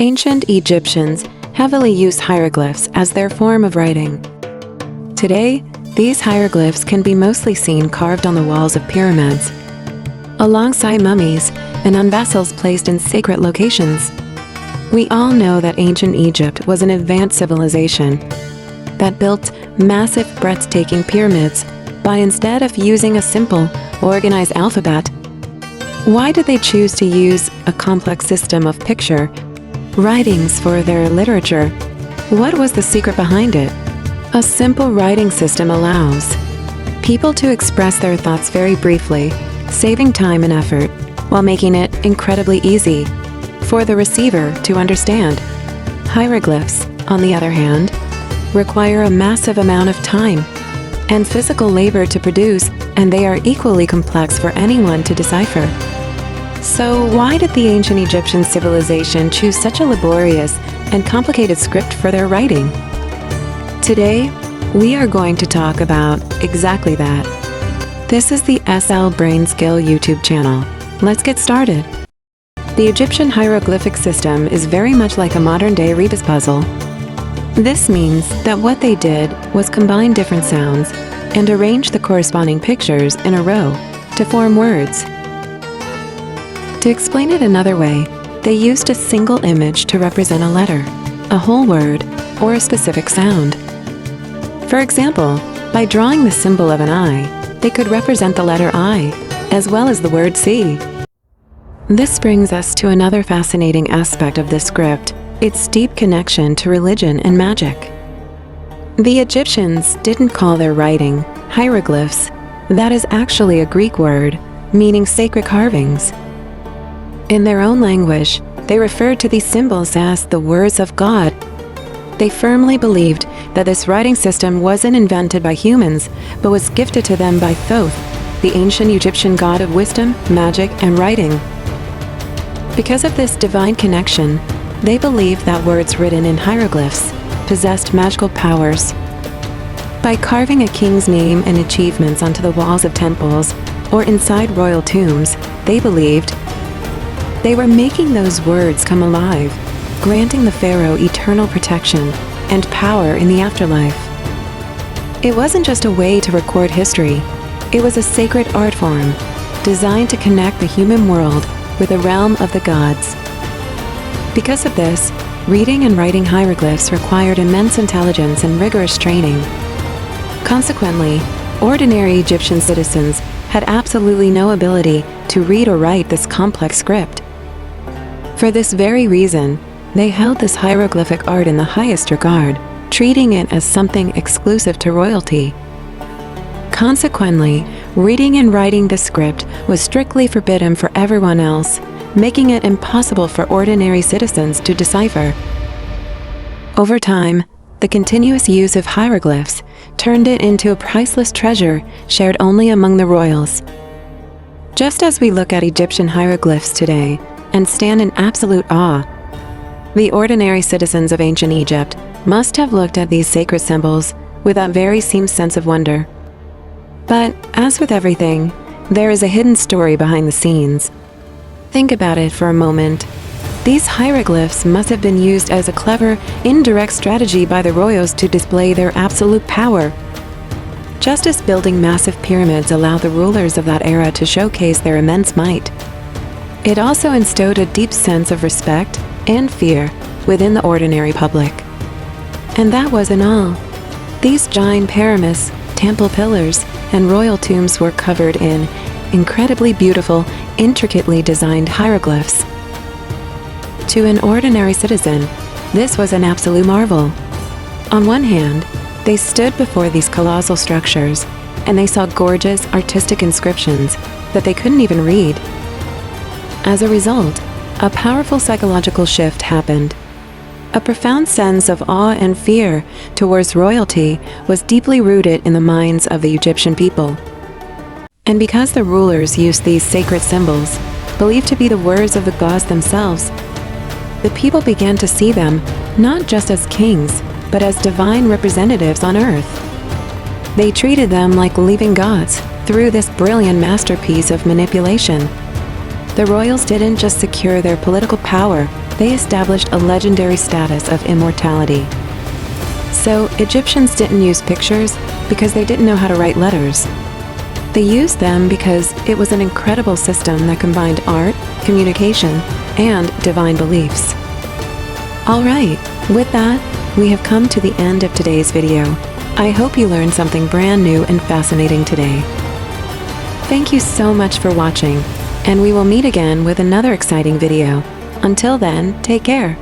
Ancient Egyptians heavily used hieroglyphs as their form of writing. Today, these hieroglyphs can be mostly seen carved on the walls of pyramids, alongside mummies and on vessels placed in sacred locations. We all know that ancient Egypt was an advanced civilization that built massive, breathtaking pyramids by instead of using a simple, organized alphabet. Why did they choose to use a complex system of picture writings for their literature? What was the secret behind it? A simple writing system allows people to express their thoughts very briefly, saving time and effort, while making it incredibly easy for the receiver to understand. Hieroglyphs, on the other hand, require a massive amount of time and physical labor to produce, and they are equally complex for anyone to decipher. So why did the ancient Egyptian civilization choose such a laborious and complicated script for their writing? Today, we are going to talk about exactly that. This is the SL Brain Skill YouTube channel. Let's get started. The Egyptian hieroglyphic system is very much like a modern-day rebus puzzle. This means that what they did was combine different sounds and arrange the corresponding pictures in a row to form words. To explain it another way, they used a single image to represent a letter, a whole word, or a specific sound. For example, by drawing the symbol of an eye, they could represent the letter I, as well as the word see. This brings us to another fascinating aspect of this script, its deep connection to religion and magic. The Egyptians didn't call their writing hieroglyphs. That is actually a Greek word, meaning sacred carvings. In their own language, they referred to these symbols as the words of God. They firmly believed that this writing system wasn't invented by humans, but was gifted to them by Thoth, the ancient Egyptian god of wisdom, magic, and writing. Because of this divine connection, they believed that words written in hieroglyphs possessed magical powers. By carving a king's name and achievements onto the walls of temples or inside royal tombs, they believed they were making those words come alive, granting the pharaoh eternal protection and power in the afterlife. It wasn't just a way to record history, it was a sacred art form designed to connect the human world with the realm of the gods. Because of this, reading and writing hieroglyphs required immense intelligence and rigorous training. Consequently, ordinary Egyptian citizens had absolutely no ability to read or write this complex script. For this very reason, they held this hieroglyphic art in the highest regard, treating it as something exclusive to royalty. Consequently, reading and writing the script was strictly forbidden for everyone else, making it impossible for ordinary citizens to decipher. Over time, the continuous use of hieroglyphs turned it into a priceless treasure shared only among the royals. Just as we look at Egyptian hieroglyphs today and stand in absolute awe, the ordinary citizens of ancient Egypt must have looked at these sacred symbols with that very same sense of wonder. But as with everything, there is a hidden story behind the scenes. Think about it for a moment. These hieroglyphs must have been used as a clever, indirect strategy by the royals to display their absolute power. Just as building massive pyramids allowed the rulers of that era to showcase their immense might, it also instilled a deep sense of respect and fear within the ordinary public. And that wasn't all. These giant pyramids, temple pillars, and royal tombs were covered in incredibly beautiful, intricately designed hieroglyphs. To an ordinary citizen, this was an absolute marvel. On one hand, they stood before these colossal structures, and they saw gorgeous, artistic inscriptions that they couldn't even read. As a result, a powerful psychological shift happened. A profound sense of awe and fear towards royalty was deeply rooted in the minds of the Egyptian people. And because the rulers used these sacred symbols, believed to be the words of the gods themselves, the people began to see them not just as kings, but as divine representatives on earth. They treated them like living gods through this brilliant masterpiece of manipulation. The royals didn't just secure their political power, they established a legendary status of immortality. So, Egyptians didn't use pictures because they didn't know how to write letters. They used them because it was an incredible system that combined art, communication, and divine beliefs. Alright, with that, we have come to the end of today's video. I hope you learned something brand new and fascinating today. Thank you so much for watching, and we will meet again with another exciting video. Until then, take care.